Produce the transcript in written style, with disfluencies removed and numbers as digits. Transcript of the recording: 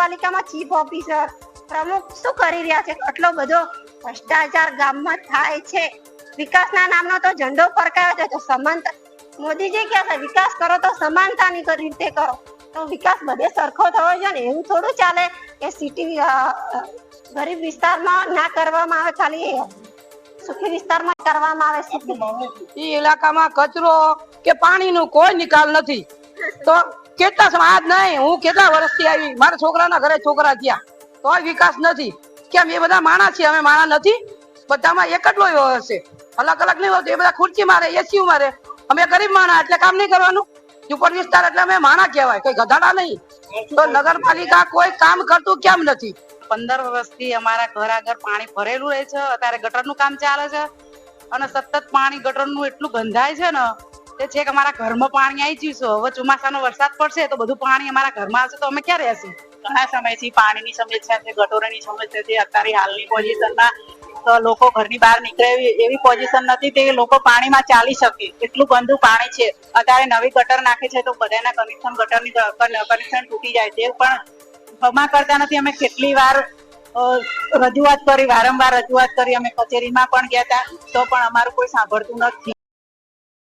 નગરપાલિકામાં chief officer પ્રમુખ શું કરી રહ્યા છે? આટલો બધો ભ્રષ્ટાચાર ગામમાં થાય છે. વિકાસના નામનો તો ઝંડો ફરકાયો છે. તો સમાનતા મોદીજી કહે છે વિકાસ કરો તો સમાનતાની રીતે કરો. તો વિકાસ બધે સરખો થવો જોઈએ ને. એવું થોડું ચાલે કે સિટી ગરીબ વિસ્તારમાં ના કરવામાં આવે, ખાલી સુખી વિસ્તારમાં કરવામાં આવે. એ ઇલાકામાં કચરો કે પાણીનો કોઈ નિકાલ નથી. તો કેટલા આજ નહીં, હું કેટલા વર્ષથી આવી, મારા છોકરાના ઘરે છોકરા થયા, તો વિકાસ નથી. કેમ? એ બધા માણસ છે, અમે માણસ નથી? બધામાં એક જ હોય હશે, અલગ અલગ નહીં હોતું. એ બધા ખુરચી મારે, એસી મારે. અમે ગરીબ માણસ એટલે કામ નહીં કરવાનું. ઉપર વિસ્તાર એટલે અમે માણા કહેવાય, કઈ ગધાડા નહીં. તો નગરપાલિકા કોઈ કામ કરતું કેમ નથી? 15 વર્ષથી અમારા ઘર આગળ પાણી ભરેલું રહે છે. અત્યારે ગટરનું કામ ચાલે છે અને સતત પાણી ગટરનું એટલું ગંધાય છે ને તે છે કે અમારા ઘરમાં પાણી આવી ગયું છે. હવે ચોમાસાનો વરસાદ પડશે તો બધું પાણી અમારા ઘરમાં આવશે તો અમે ક્યાં રહેશું? ઘણા સમયથી પાણીની સમસ્યા છે, ગટોરની સમસ્યા છે. અત્યારે હાલની પોઝિશનમાં તો લોકો ઘરની બહાર નીકળે એવી પોઝિશન નથી તે લોકો પાણીમાં ચાલી શકે એટલું ગંદુ પાણી છે. અત્યારે નવી ગટર નાખે છે તો બધાના કનેક્શન તૂટી જાય છે, પણ જમા કરતા નથી. અમે કેટલી વાર રજૂઆત કરી, વારંવાર રજૂઆત કરી. અમે કચેરીમાં પણ ગયા હતા તો પણ અમારું કોઈ સાંભળતું નથી.